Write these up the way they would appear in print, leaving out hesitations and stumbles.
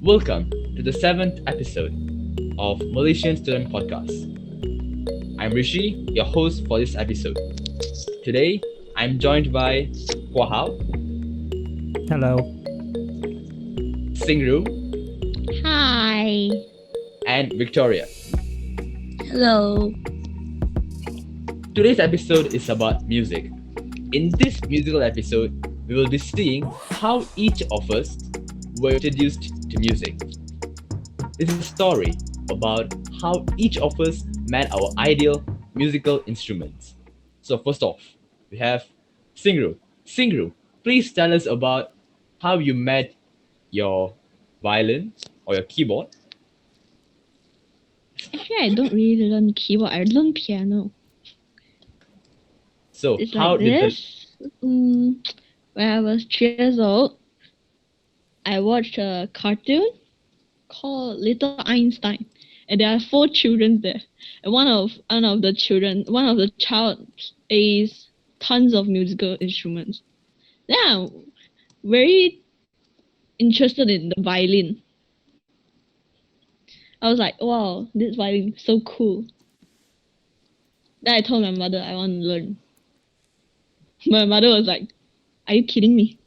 Welcome to the seventh episode of Malaysian Student Podcast. I'm Rishi, your host for this episode. Today, I'm joined by Hua Hao, Hello. Singru, Hi. and Victoria. Hello. Today's episode is about music. In this musical episode, we will be seeing how each of us were introduced to music. This is a story about how each of us met our ideal musical instruments. So first off, we have Singru. Singru, please tell us about how you met your violin or your keyboard. Actually, I don't really learn keyboard. I learn piano. So It's how like did this. When I was 3 years old, I watched a cartoon called Little Einstein, and there are 4 children there. And one of the child plays tons of musical instruments. Then I'm very interested in the violin. I was like, wow, this violin is so cool. Then I told my mother I want to learn. My mother was like, are you kidding me?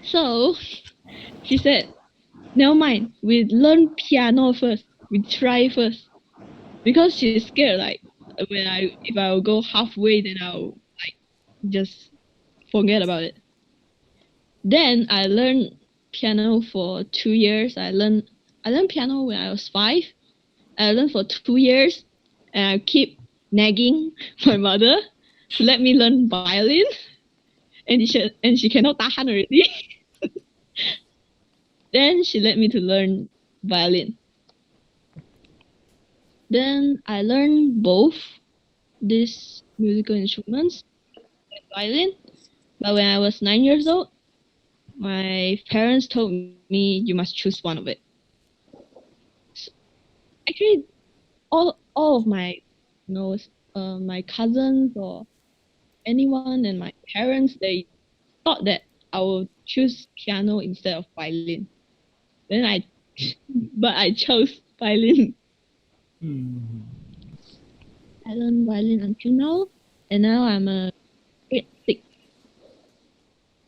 So she said, never mind, we learn piano first. We try first. Because she's scared, like, if I will go halfway, then I'll, like, just forget about it. Then I learned piano for 2 years. I learned piano when I was 5. I learned for 2 years, and I keep nagging my mother to let me learn violin, and she cannot tahan already. Then she let me to learn violin. Then I learned both these musical instruments, and violin. But when I was 9 years old, my parents told me you must choose one of it. So, actually, all of my, my cousins or anyone and my parents, they thought that I would choose piano instead of violin. Then but I chose violin. I learned violin until now, and now I'm a grade 6.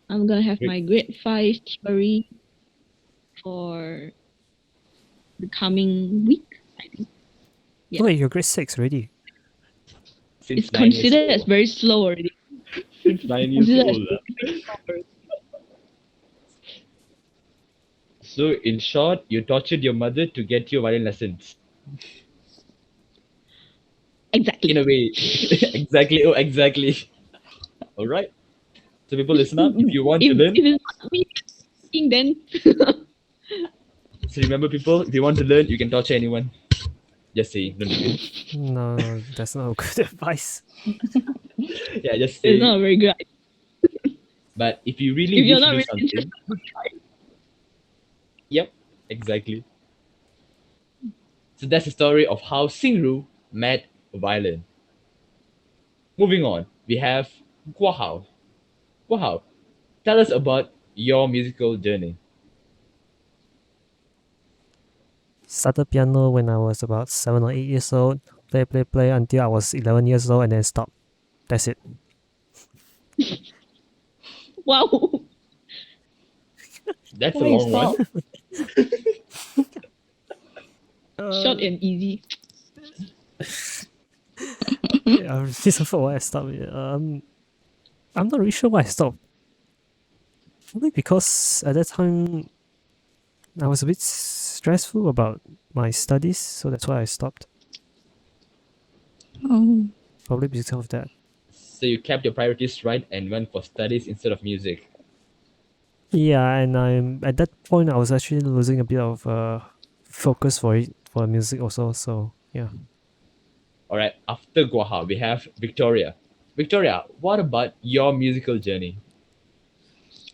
I'm gonna have my grade 5 theory for the coming week, I think. Yeah. Wait, you're grade 6 already. since It's 9 years considered as old? very slow already. Since 9 years Considered as old. very slow already. So in short, you tortured your mother to get you violin lessons. Exactly. In a way. Exactly. Oh, exactly. All right. So people listen up. If you want to learn, If it's not me asking, then so remember people, if you want to learn, you can torture anyone. Just saying. Don't do it. No, that's not good advice. Yeah, just it's say. not a very good idea. But if you really If you're wish to not do really something, interested, don't try. yep, exactly. So that's the story of how Singru met violin. Moving on, we have Guahao. Guahao, tell us about your musical journey. Started piano when I was about 7 or 8 years old. Play until I was 11 years old and then stopped. That's it. Wow. That's a Why you long one. Short and easy. Reason for why I stopped. I'm not really sure why I stopped. Probably because at that time I was a bit stressful about my studies, so that's why I stopped. Oh. Probably because of that. So you kept your priorities right and went for studies instead of music. Yeah, and I'm at that point I was actually losing a bit of focus for music also. So yeah. All right, after Guahao, we have Victoria. Victoria, what about your musical journey?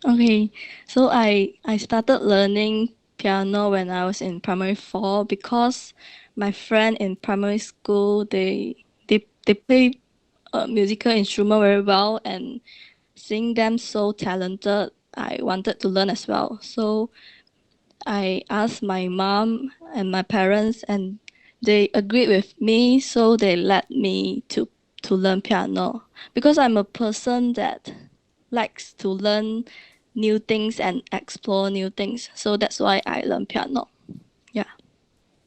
Okay, so I started learning piano when I was in primary 4 because my friend in primary school they play a musical instrument very well, and seeing them so talented, I wanted to learn as well. So I asked my mom and my parents, and they agreed with me. So they let me to learn piano because I'm a person that likes to learn new things and explore new things. So that's why I learn piano. Yeah,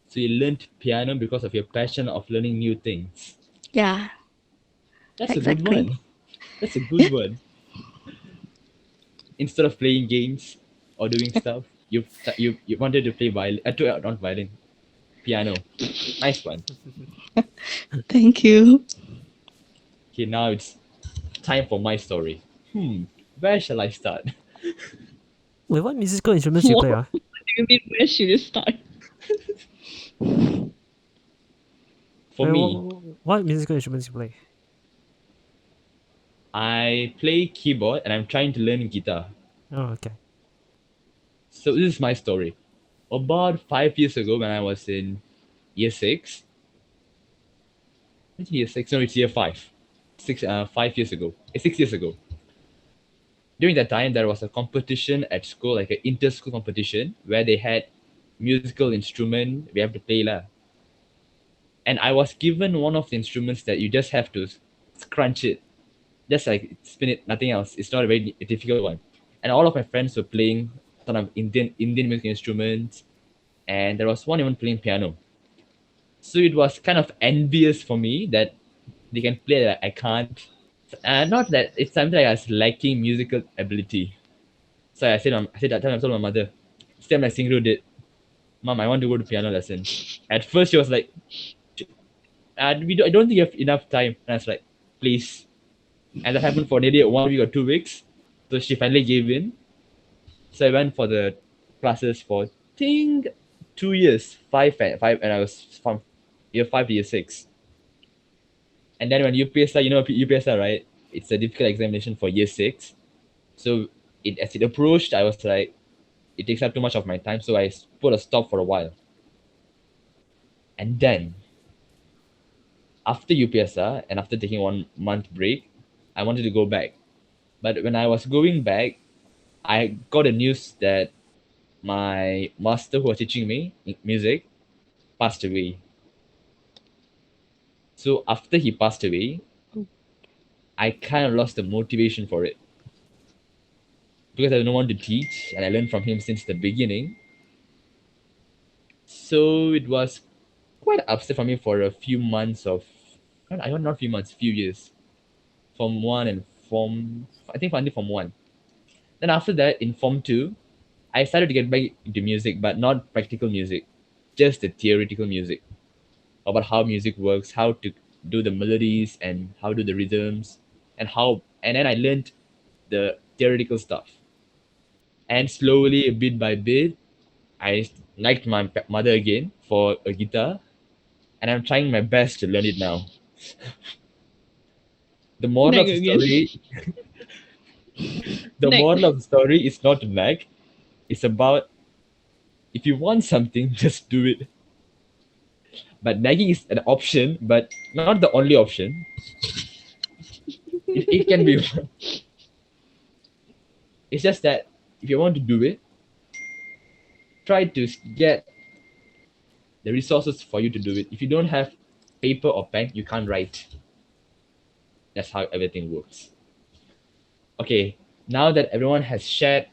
So you learned piano because of your passion of learning new things. yeah, That's a good exactly. one. That's a good one. Instead of playing games or doing stuff, you wanted to play violin, not violin, piano. Nice one. Thank you. Okay, now it's time for my story. Where shall I start? Wait, what musical instruments you play? What do you mean? Where should you start? For me, What musical instruments you play? I play keyboard and I'm trying to learn guitar. Oh, okay. So this is my story. About 5 years ago, when I was in year six, year six, no, it's year five. 5 years ago, 6 years ago. During that time, there was a competition at school, like an inter-school competition, where they had musical instrument we have to play lah. And I was given one of the instruments that you just have to scrunch it, just like spin it, nothing else. It's not a very difficult one. And all of my friends were playing sort of Indian music instruments, and there was one even playing piano. So it was kind of envious for me that they can play that I can't. Not that it's something like I was lacking musical ability. So I said that time I told my mother, same like Singru did, Mom, I want to go to piano lessons. At first she was like, I don't think you have enough time. And I was like, please. And that happened for nearly 1 week or 2 weeks. So she finally gave in. So I went for the classes for I think 2 years, five, and I was from year five to year six. And then when UPSR, you know UPSR, right? It's a difficult examination for year six. So as it approached, I was like, it takes up too much of my time, so I put a stop for a while. And then after UPSR and after taking 1 month break, I wanted to go back. But when I was going back, I got a news that my master who was teaching me music passed away. So after he passed away, I kind of lost the motivation for it because I had no one to teach, and I learned from him since the beginning. So it was quite upset for me for a few months of, I don't not few months, few years, Form one and Form, I think finally Form one. Then after that, in Form two, I started to get back into music, but not practical music, just the theoretical music about how music works, how to do the melodies and how do the rhythms, and then I learned the theoretical stuff. And slowly, bit by bit, I liked my mother again for a guitar, and I'm trying my best to learn it now. The moral Nag of the again. story, the Nag. moral of the story is not to nag. It's about if you want something, just do it. But nagging is an option, but not the only option. It can be. It's just that if you want to do it, try to get the resources for you to do it. If you don't have paper or pen, you can't write. That's how everything works. Okay, now that everyone has shared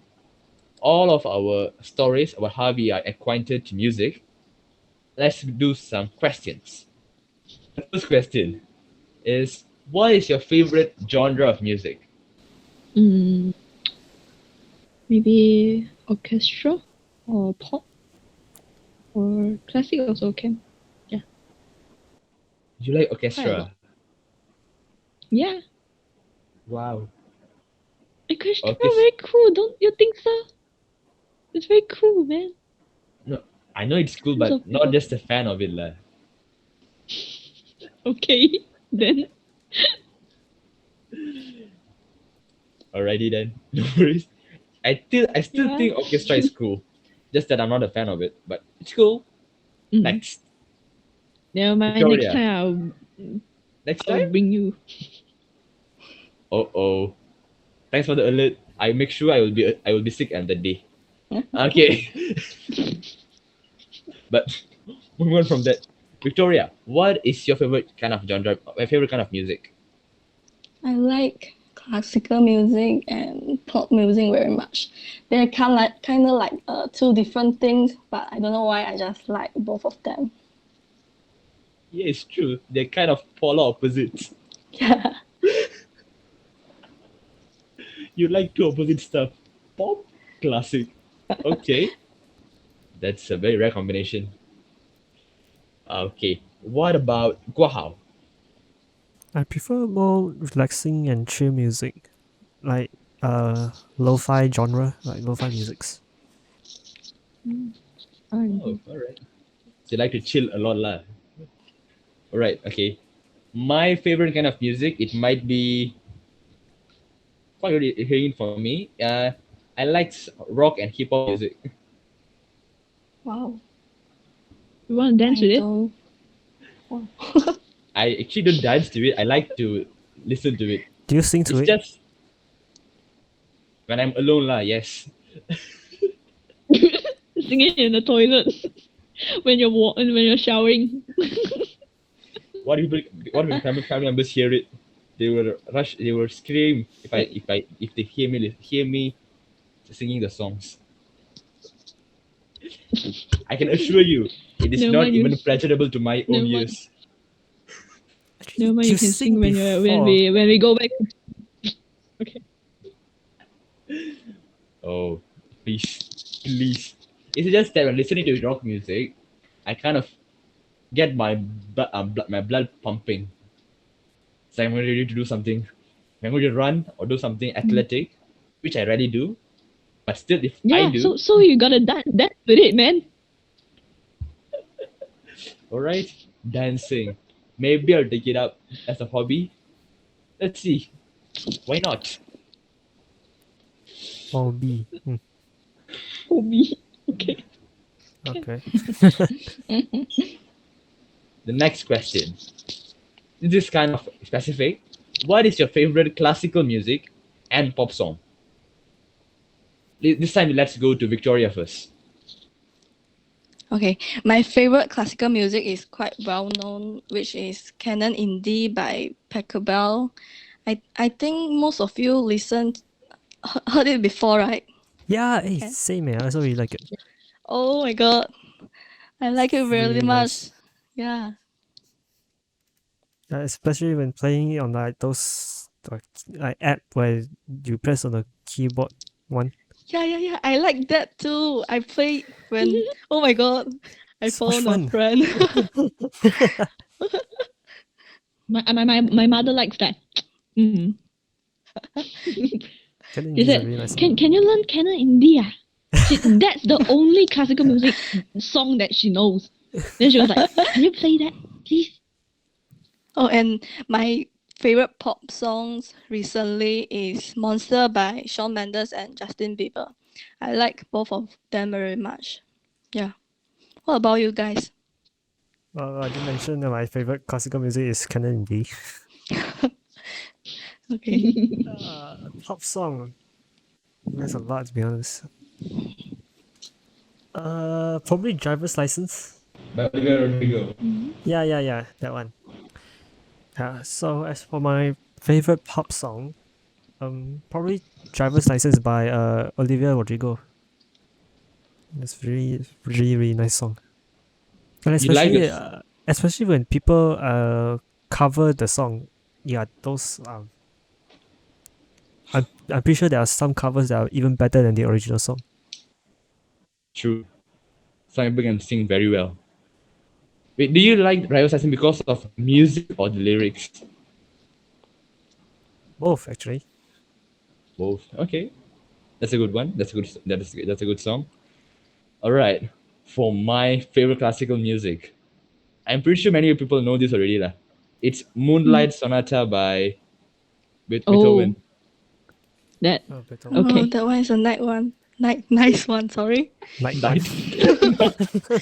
all of our stories about how we are acquainted to music, let's do some questions. The first question is, what is your favorite genre of music? Mm, maybe orchestra or pop or classic also can. You like Quite a lot. orchestra? Yeah, Wow. orchestra Orchestra. very cool. Don't you think so? It's very cool, man. No, I know it's cool, Tons but of not people. just a fan of it, lah. Okay, then. Alrighty then, no worries. I still Yeah. think orchestra is cool. Just that I'm not a fan of it, but it's cool. Mm. Next, Never mind. Next Victoria. time Next I'll time. bring you. Oh. Thanks for the alert. I make sure I will be sick on that day. Okay. But moving on from that, Victoria, what is your favorite kind of genre? Favorite kind of music? I like classical music and pop music very much. They're kind of like two different things, but I don't know why I just like both of them. Yeah, it's true. They're kind of polar opposites. Yeah. You like two opposite stuff. Pop, classic. Okay, that's a very rare combination. Okay, what about Guahao? I prefer more relaxing and chill music, like lo-fi genre, like lo-fi musics. Oh, alright. So you like to chill a lot lah. Alright, okay. My favorite kind of music, it might be quite really hearing for me. I like rock and hip hop music. Wow. You want to dance with I it? don't. Wow. I actually don't dance to it. I like to listen to it. Do you sing to It's it? just when I'm alone lah. Yes. Singing in the toilet when you're showering. What if family members hear it? They will rush. They will scream if they hear me singing the songs. I can assure you, it is Never not mind, you- even pleasurable to my own Never mind. ears. Never mind, you can sing when before. we go back. Okay. Oh, please. It's just that when listening to rock music, I kind of get my my blood pumping. So I'm ready to do something. I'm going to run or do something athletic, which I rarely do. But still, if I Yeah, do, so you gotta dance with it, man. alright, dancing. Maybe I'll take it up as a hobby. Let's see. Why not? Or B. Oh me. Okay. Okay. The next question. This is kind of specific. What is your favorite classical music and pop song? This time, let's go to Victoria first. Okay, my favorite classical music is quite well known, which is Canon in D by Pachelbel. I think most of you heard it before, right? Yeah, hey, Okay. same man. I also really like it. Oh my god, I like it really Really much. nice. Yeah. Especially when playing it on like those like app where you press on the keyboard one. Yeah. I like that too. I play when oh my god, I So much found a fun. friend. My mother likes that. Mm. Canon She is a said, really nice can you learn canon India? That's the only classical music song that she knows. Then she was like, can you play that, please? Oh, and my favorite pop songs recently is Monster by Shawn Mendes and Justin Bieber. I like both of them very much. Yeah. What about you guys? I did mention that my favorite classical music is Canon in D. Okay. Pop song. There's a lot to be honest. Probably Driver's License. By Olivia Rodrigo. Yeah, that one. So as for my favorite pop song, probably Driver's License by Olivia Rodrigo. It's really nice song. And You like especially the- especially when people cover the song. Yeah, those I'm pretty sure there are some covers that are even better than the original song. True. Some people can sing very well. Wait, do you like Driver's License because of music or the lyrics? Both actually. Both. Okay, that's a good one. That's a good song. All right. For my favorite classical music, I'm pretty sure many people know this already lah. It's Moonlight Sonata by Beethoven. That Oh, better. Okay. Oh, that one is a nice one, sorry. Night Night.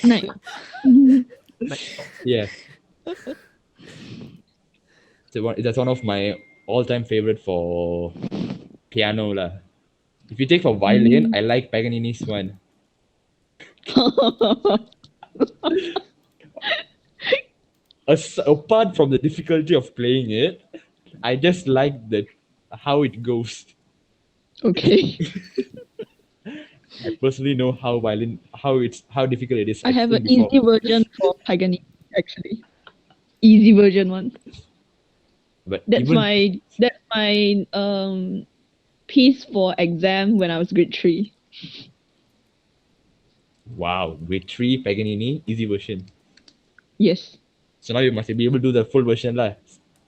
night. Yeah. That's one of my all-time favorite for piano lah. If you take for violin, I like Paganini's one. Apart from the difficulty of playing it, I just like the how it goes. Okay. I personally know how difficult it is. I I've have seen an before. easy version for Paganini, actually. Easy version one. But That's even my piece for exam when I was grade 3. wow, grade 3 Paganini easy version. Yes. So now you must be able to do the full version lah.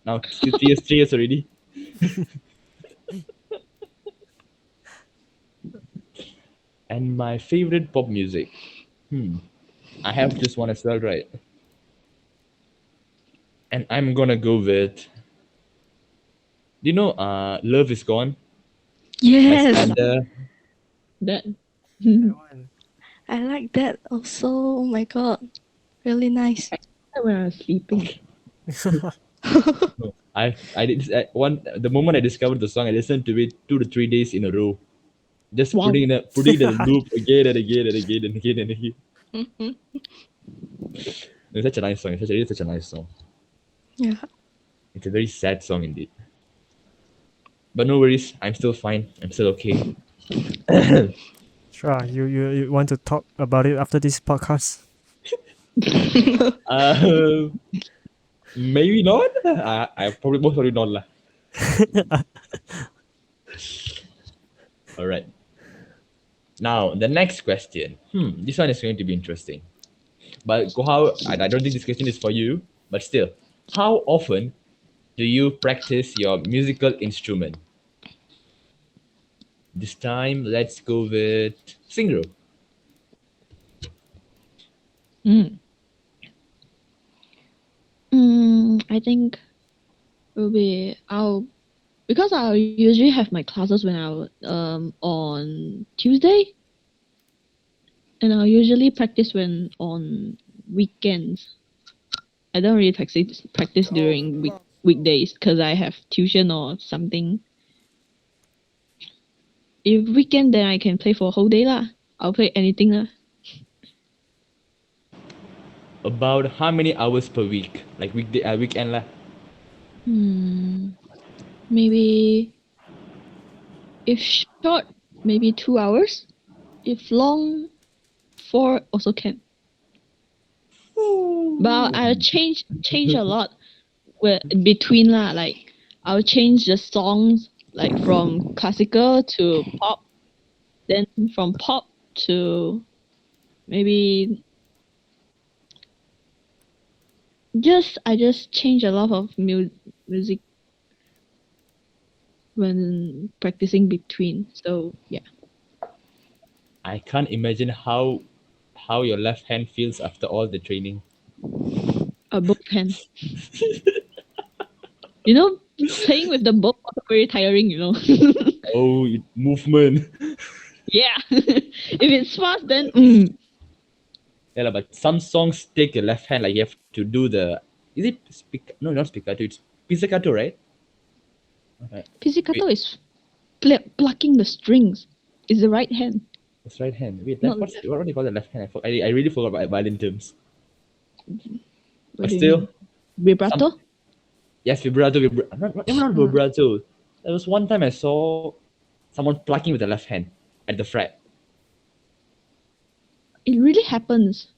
Now still 3 years already. And my favorite pop music. I have just one as well, right? And I'm gonna go with. Do you know Love Is Gone by Yes, Slander? That I like that also. Oh my god, really nice. when I was sleeping. No, I did the moment I discovered the song, I listened to it 2 to 3 days in a row, just Wow. putting it in a loop again and again and again and again and again. It's such a nice song. It's such a nice song. Yeah. It's a very sad song indeed. But no worries, I'm still fine. I'm still okay. Sure, you want to talk about it after this podcast? Uh, maybe not. I probably most probably not lah. All right. Now the next question. This one is going to be interesting. But how? I don't think this question is for you. But still, how often do you practice your musical instrument? This time, let's go with Singro. I think it will be because I usually have my classes when on Tuesday, and I usually practice when on weekends. I don't really practice during weekdays because I have tuition or something. If weekend, then I can play for a whole day lah. I'll play anything lah. About how many hours per week? Like weekend lah. Maybe if short, maybe 2 hours. If long, 4 also can. But I'll change a lot between lah. Like I'll change the songs like from classical to pop, then from pop to maybe I just change a lot of music when practicing between. So yeah. I can't imagine how your left hand feels after all the training. Both hands. Playing with the both are very tiring, Oh, movement. Yeah. If it's fast, then Yeah, lah, but some songs take your left hand, like you have to do the. Is it no, not spiccato. It's pizzicato, right? Okay. pizzicato is plucking the strings. It's the right hand. It's right hand. Wait, Not what do you call the left hand? I really forgot about violin terms. What But do you still, mean? Vibrato. yes, vibrato. Not vibrato. There was one time I saw someone plucking with the left hand at the fret. It really happens.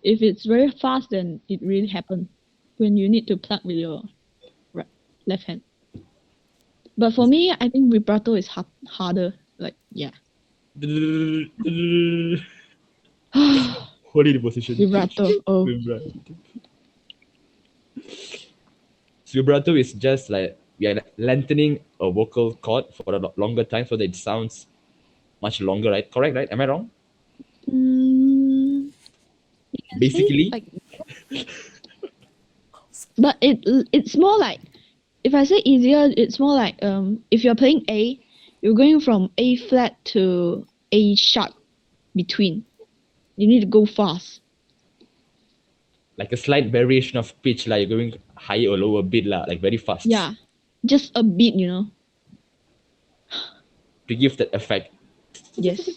If it's very fast, then it really happens when you need to pluck with your left hand. But for me, I think vibrato is harder. Like, yeah. Holy the position. Vibrato. Oh. Vibrato. So vibrato is just like we are lengthening a vocal cord for a longer time so that it sounds much longer, right? Correct, right? Am I wrong? You can say Basically, like, but it's more like, if I say easier, it's more like if you're playing A, you're going from A flat to A sharp between. You need to go fast. like a slight variation of pitch, like you're going higher or lower bit, like very fast. Yeah, just a bit, to give that effect. Yes.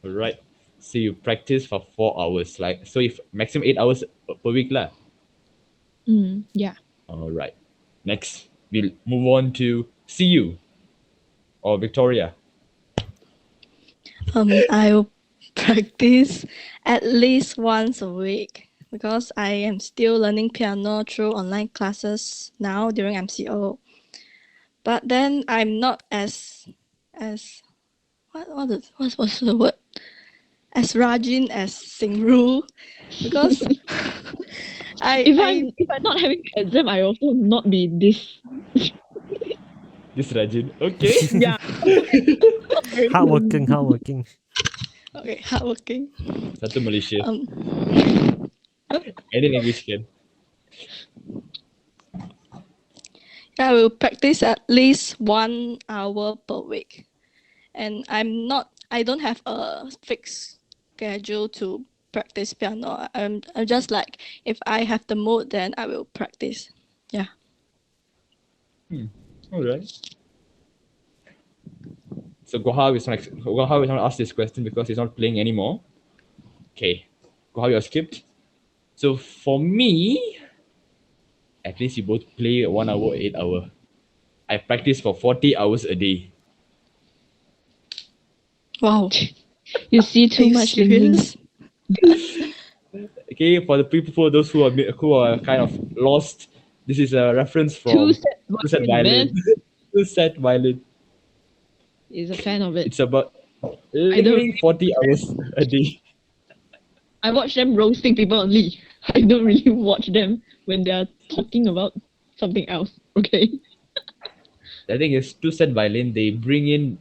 All right. So you practice for 4 hours, like so. If maximum 8 hours per week, lah. Yeah. All right. Next, we'll move on to CU or Victoria. I will practice at least once a week because I am still learning piano through online classes now during MCO. But then I'm not as what's the word? As Rajin as Singru because If I'm not having exam, I also not be this. This Rajin. Okay. Yeah. Hardworking. okay hardworking. Satu Malaysia. Um, Any language can. I will practice at least 1 hour per week, and I don't have a fixed schedule to practice piano. I'm just like if I have the mood, then I will practice. Yeah. All right. So Goha is not ask this question because he's not playing anymore. Okay, Goha, you're skipped. So for me, at least you both play 1 hour, 8 hour. I practice for 40 hours a day. Wow. You see Are too you much in me. serious? Okay, for the people, for those who are kind of lost, this is a reference from Two set Two Set violin, Violin. Two Set Violin. Is a fan of it. It's about I don't- literally 40 hours a day. I watch them roasting people only. I don't really watch them when they are talking about something else. Okay. The thing is, Two Set Violin, they bring in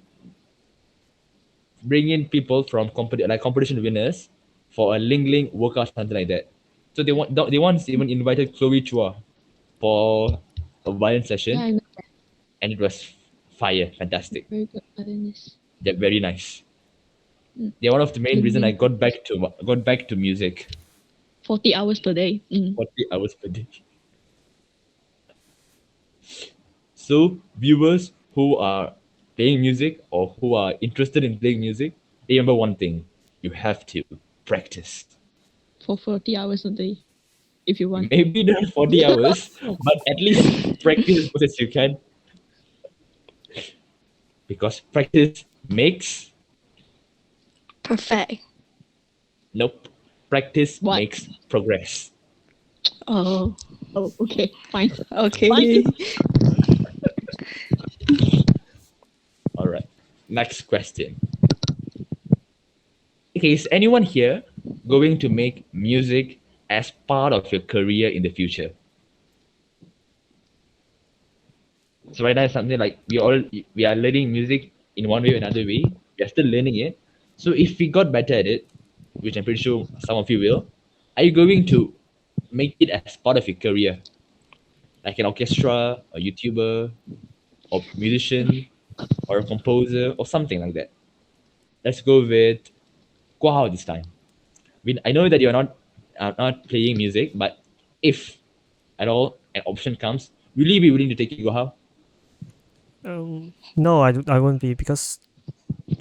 people from competition winners for a Ling Ling workout, something like that. So they once even invited Chloe Chua for a violin session, Yeah, I know. and it was fire, fantastic. Very good violinist. They're very nice. Mm. They're one of the main Ling reason I Ling. got back to music. 40 hours per day. 40 hours per day. So viewers who are playing music or who are interested in playing music, remember one thing: you have to practice. For 40 hours a day. If you want. Maybe not 40 hours, but at least practice as much as you can. Because practice makes Perfect. nope. Practice What? makes progress. Oh, Oh, okay. Fine. okay. Fine. All right. Next question. Okay, is anyone here going to make music as part of your career in the future? So right now it's something like we are learning music in one way or another way. We are still learning it. So if we got better at it, which I'm pretty sure some of you will, are you going to make it as part of your career? Like an orchestra, a YouTuber, or musician, or a composer, or something like that. Let's go with Guahao this time. I know that you're not playing music, but if at all an option comes, will you be willing to take it, Guahao? No, I won't be because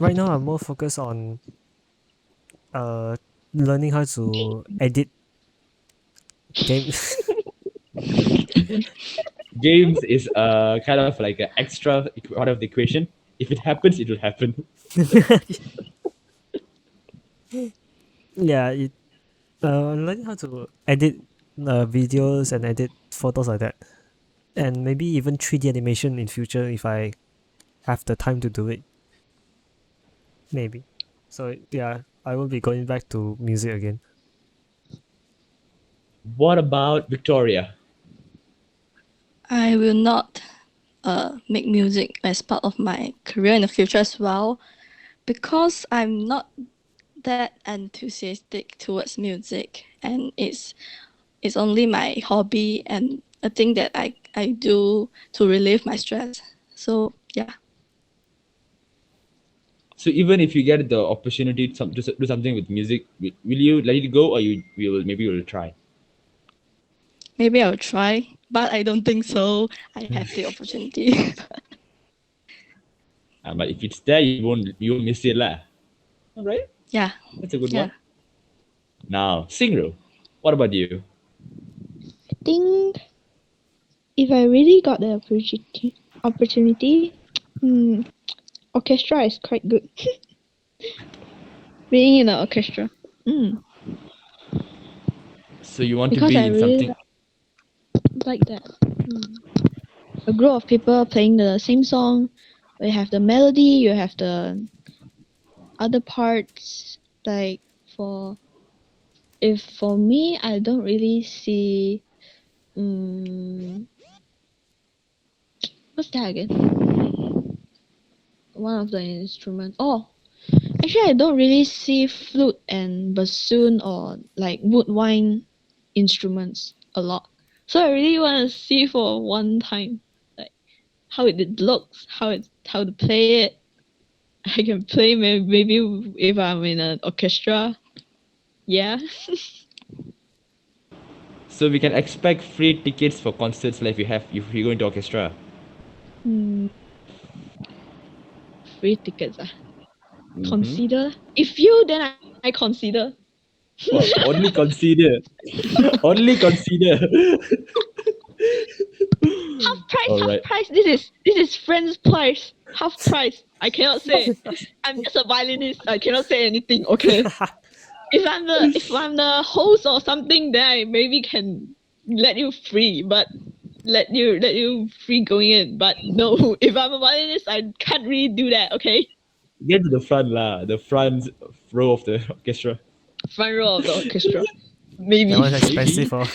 right now I'm more focused on learning how to edit games. Games is kind of like an extra part of the equation. If it happens, it will happen. Yeah, learning how to edit videos and edit photos like that, and maybe even 3D animation in future if I have the time to do it. Maybe. So yeah, I will be going back to music again. What about Victoria? I will not make music as part of my career in the future as well because I'm not that enthusiastic towards music, and it's only my hobby and a thing that I do to relieve my stress. So yeah. So even if you get the opportunity to do something with music, will you let it go, or you will try? Maybe I'll try, but I don't think so. I have the opportunity. But if it's there, you won't miss it lah. All right, Yeah. that's a good Yeah. one. Now, Singru, what about you? I think if I really got the opportunity, orchestra is quite good. Being in an orchestra. So you want to Because be I in really something? like that. A group of people playing the same song. You have the melody, you have the other parts. Like for me, I don't really see. What's that again? One of the instruments. Oh, actually, I don't really see flute and bassoon or like woodwind instruments a lot. So I really want to see for one time, like how it looks, how to play it. I can play maybe if I'm in an orchestra. Yeah. So we can expect free tickets for concerts like if you go into orchestra. Free tickets. Mhm. Consider. If you, then I consider. Well, only consider. Only consider. Half price, All half right. price. This is friend's price. Half price. I cannot say. I'm just a violinist. I cannot say anything. Okay. If I'm the host or something, then I maybe can let you free, but let you free going in. But no, if I'm a violinist, I can't really do that. Okay. Get to the front lah, the front row of the orchestra. Front row of the orchestra. Maybe. That one's expensive. Oh.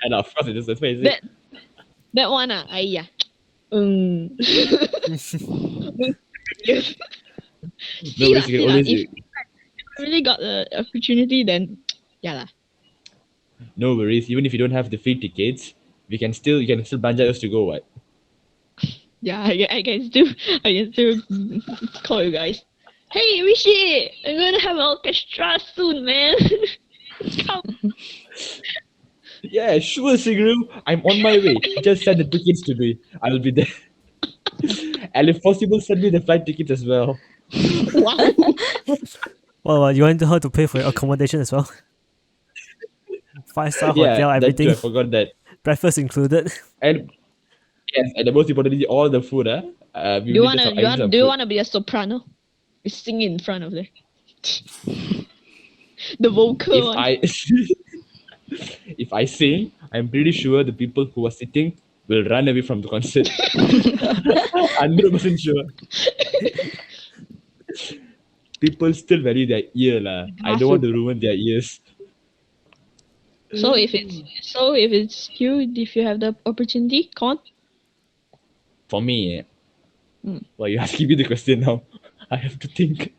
And of course it is expensive. That one yeah. Yes. No, See lah, basically always if I really got the opportunity, then yeah lah. no worries. Even if you don't have the free tickets, you can still budget us to go. What? Yeah, I can still call you guys. Hey Rishi, I'm gonna have an orchestra soon, man. Come. Yeah, sure, Sigru. I'm on my way. Just send the tickets to me. I will be there. And if possible, send me the flight tickets as well. Wow. Well, you want her to pay for your accommodation as well? 5-star Yeah, hotel, that too, everything. I forgot that. Breakfast included. And yes, and the most importantly, all the food. Do you wanna be a soprano? You sing in front of them. The vocal If one. if I sing, I'm pretty sure the people who are sitting will run away from the concert. 100% sure. People still value their ear lah. I don't want to ruin their ears. So if it's you, if you have the opportunity, come on. For me, well, you're asking me the question now. I have to think.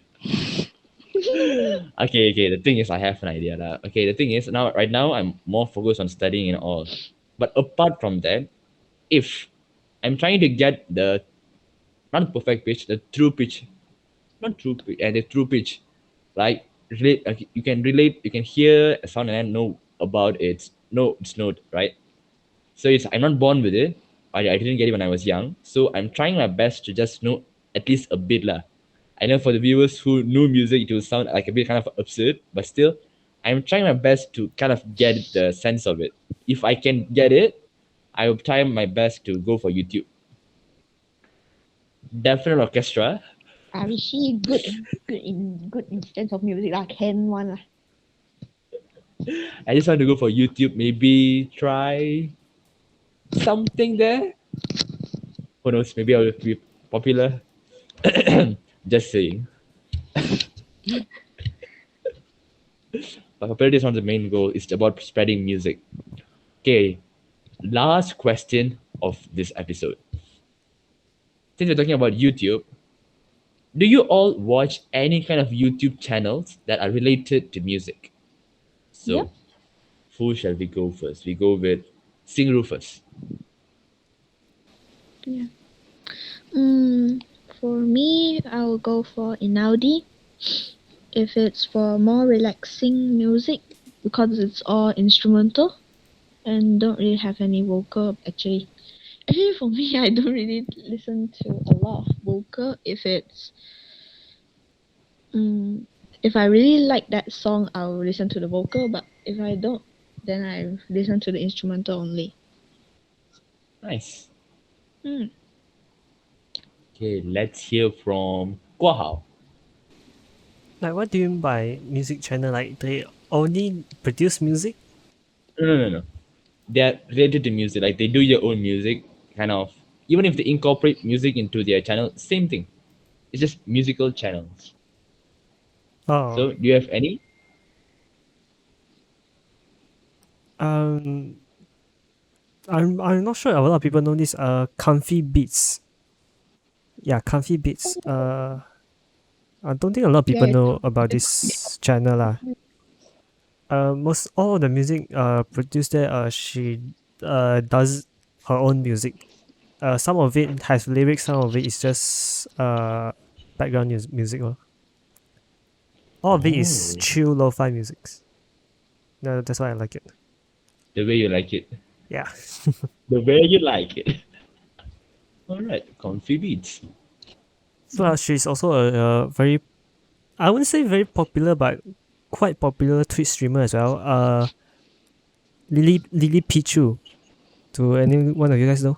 Okay. The thing is, I have an idea lah. Okay, the thing is right now I'm more focused on studying and all. But apart from that, if I'm trying to get the not perfect pitch, the true pitch, not true pitch, and the true pitch, like you can relate, you can hear a sound and then know about its note, right? So I'm not born with it. I didn't get it when I was young. So I'm trying my best to just know at least a bit lah. I know for the viewers who know music, it will sound like a bit kind of absurd, but still, I'm trying my best to kind of get the sense of it. If I can get it, I will try my best to go for YouTube. Definite orchestra. Rishi, good in sense of music lah. Can one lah. I just want to go for YouTube. Maybe try something there. Who knows? Maybe I will be popular. Just saying. But popularity is not the main goal. It's about spreading music. Okay, last question of this episode. Since we're talking about YouTube, do you all watch any kind of YouTube channels that are related to music? So, Yeah. who shall we go first? We go with Singru first. Yeah. For me, I will go for Inaudi. If it's for more relaxing music, because it's all instrumental and don't really have any vocal actually. Actually, for me, I don't really listen to a lot of vocal. If I really like that song, I'll listen to the vocal. But if I don't, then I listen to the instrumental only. Nice. Hmm. Okay, let's hear from Guo Hao. Like, what do you mean by music channel? Like, they only produce music? No. They are related to music. Like they do your own music, kind of. Even if they incorporate music into their channel, same thing. It's just musical channels. Oh, So, do you have any? um, I'm not sure a lot of people know this. Comfy Beats. Yeah, Comfy Beats. I don't think a lot of people Yeah, know about this channel lah. Most all of the music produced there, she does her own music. Some of it has lyrics, some of it is just background music. Lor. All of it is Oh, chill lo-fi music. No, that's why I like it. the way you like it. Yeah. The way you like it. Alright, comfy beats. So she's also a very, I wouldn't say very popular, but quite popular Twitch streamer as well. Lily Pichu. Do any one of you guys know?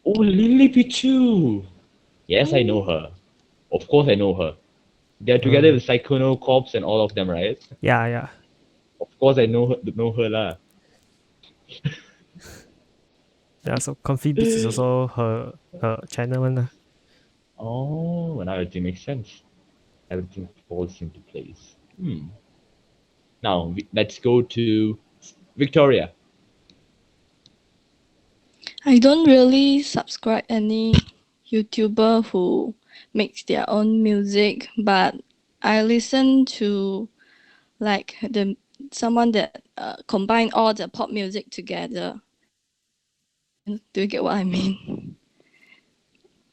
Oh, Lily Pichu! Yes, I know Oh. her. Of course, I know her. They're together with Psychono Corps and all of them, right? Yeah. Of course, I know her lah. Yeah, so Comfy Beats is also her channel one. Lah. Oh, now everything makes sense. Everything falls into place. Now, let's go to Victoria. I don't really subscribe any YouTuber who makes their own music, but I listen to like someone that combine all the pop music together. Do you get what I mean?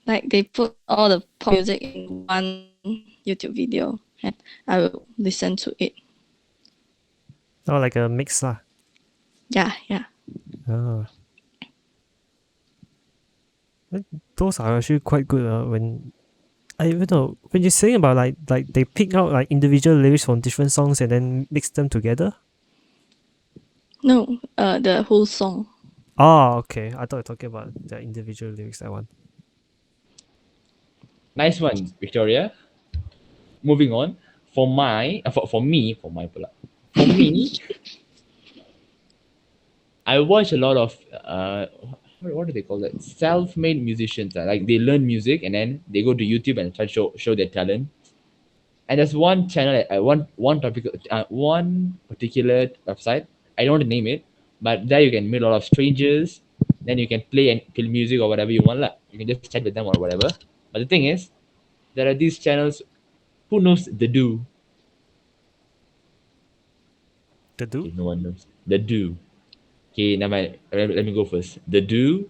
Like they put all the pop music in one YouTube video, and I will listen to it. Oh, like a mix lah. Yeah. Oh. Those are actually quite good. When I even know when you're saying about like they pick out like individual lyrics from different songs and then mix them together. No, the whole song. Oh, okay. I thought you were talking about the individual lyrics. That one. Nice one, Victoria. Moving on. For me, I watch a lot of what do they call that? Self-made musicians. Like they learn music and then they go to YouTube and try to show their talent. And there's one channel, one particular website. I don't want to name it, but there you can meet a lot of strangers. Then you can play and play music or whatever you want. You can just chat with them or whatever. But the thing is, there are these channels. Who knows the do? The do? Okay, no one knows. The do. Okay, now let me go first. The do,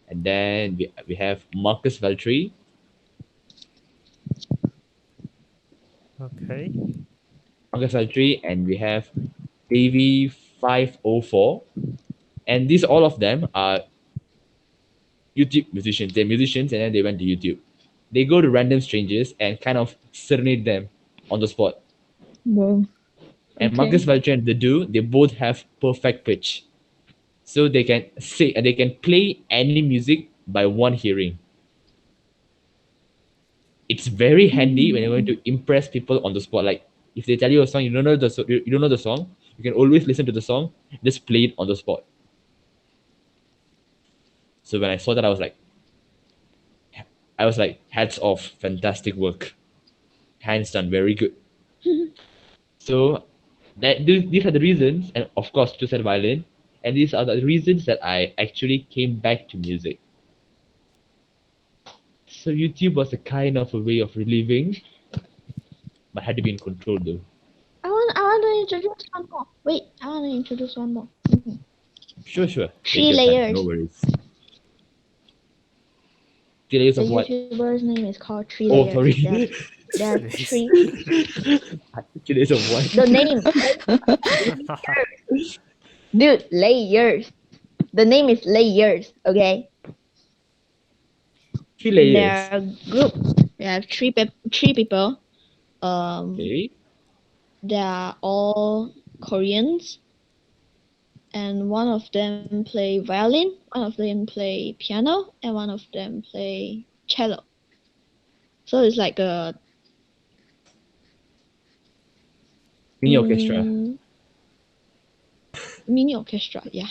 and then we have Marcus Veltri. Okay. Marcus Veltri, and we have Davy 504. And these all of them are YouTube musicians. They're musicians and then they went to YouTube. They go to random strangers and kind of serenade them on the spot. Whoa. And Okay. Marcus Veltri and the do, they both have perfect pitch. So they can play any music by one hearing. It's very handy when you're going to impress people on the spot. Like if they tell you a song, you don't know the song, you can always listen to the song, just play it on the spot. So when I saw that, I was like, hats off, fantastic work, hands down, very good. So these are the reasons, and of course, to set violin, and these are the reasons that I actually came back to music. So YouTube was a kind of a way of relieving, but had to be in control though. I want to introduce one more. Wait, I want to introduce one more. Sure. Take Three your time, layers. no worries. 3 layers The of what? YouTuber's name is called Three Oh, Layers. sorry. There are three. 3 layers of what? The name. Dude, layers. The name is Layers, okay? 3 layers. Their group, we have three people. Okay. They are all Koreans, and one of them play violin, one of them play piano, and one of them play cello. So it's like a Mini orchestra. mini orchestra. Yeah,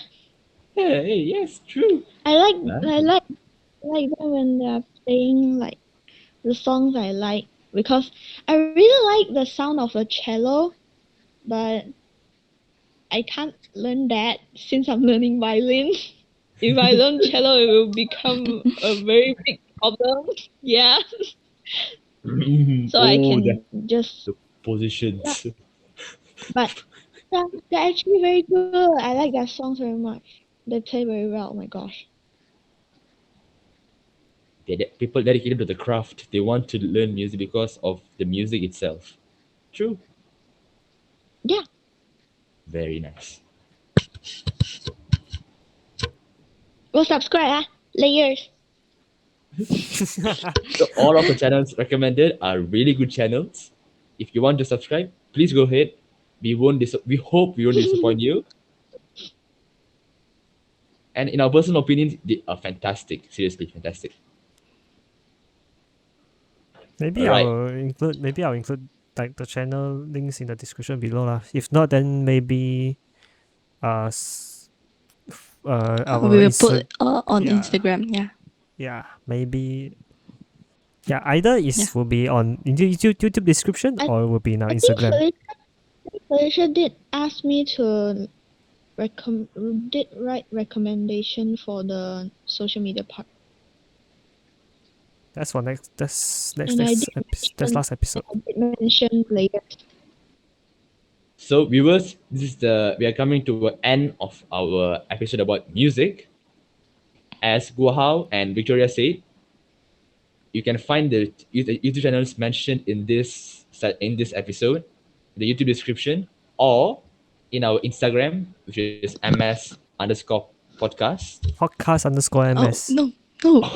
Hey, yes, true. I like Nice. them when they're playing like the songs I like, because I really like the sound of a cello, but I can't learn that since I'm learning violin. If I learn cello, it will become a very big problem. Yeah, so I Oh, can the just. positions. But yeah, they're actually very good. I like their songs very much. They play very well. Oh my gosh. People dedicated to the craft. They want to learn music because of the music itself. True. Yeah. Very nice. Go subscribe, Layers. So all of the channels recommended are really good channels. If you want to subscribe, please go ahead. We hope we won't disappoint you. And in our personal opinions, they are fantastic. Seriously, fantastic. Maybe Alright. I'll include like the channel links in the description below lah. If not, then maybe our We will Insta- put on yeah. Instagram. Yeah. yeah, maybe either will be on YouTube description I- or will be in our I think Instagram. Felicia did ask me to write recommendation for the social media part. That's for next. That's And I did that's last episode. I did mention Layers. So viewers, we are coming to the end of our episode about music. As Guohao and Victoria said, you can find the YouTube channels mentioned in this episode, the YouTube description, or in our Instagram, which is ms_podcast. Podcast_ms. Oh no.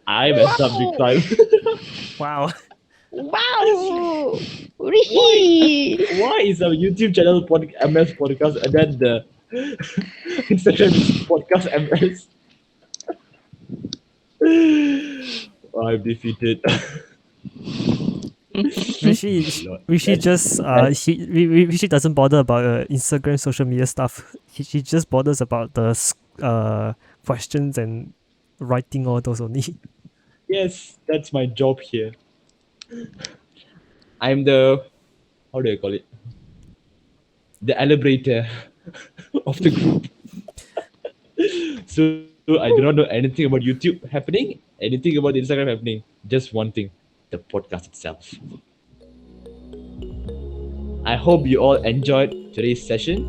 I messed up big time. Wow. Wow! Rishi! Why is our YouTube channel MS Podcast and then the Instagram is Podcast MS? I'm defeated. Rishi just Rishi doesn't bother about Instagram social media stuff. He just bothers about the questions and writing all those only. Yes, that's my job here. I'm the, how do I call it? The elaborator of the group. So I do not know anything about YouTube happening, anything about Instagram happening. Just one thing, the podcast itself. I hope you all enjoyed today's session.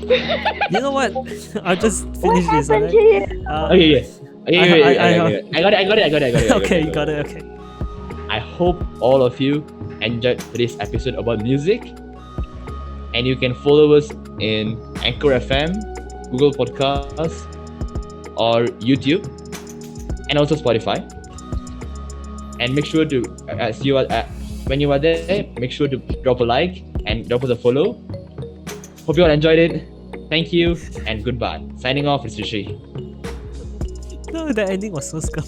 You know what? I'll just finish this. Alright? Okay, yeah. Okay, I got it. Okay, you got it. Okay. I hope all of you enjoyed today's episode about music. And you can follow us in Anchor FM, Google Podcasts, or YouTube, and also Spotify. And make sure to, when you are there, make sure to drop a like and drop us a follow. Hope you all enjoyed it. Thank you and goodbye. Signing off, it's Rishi. No, the ending was so scum.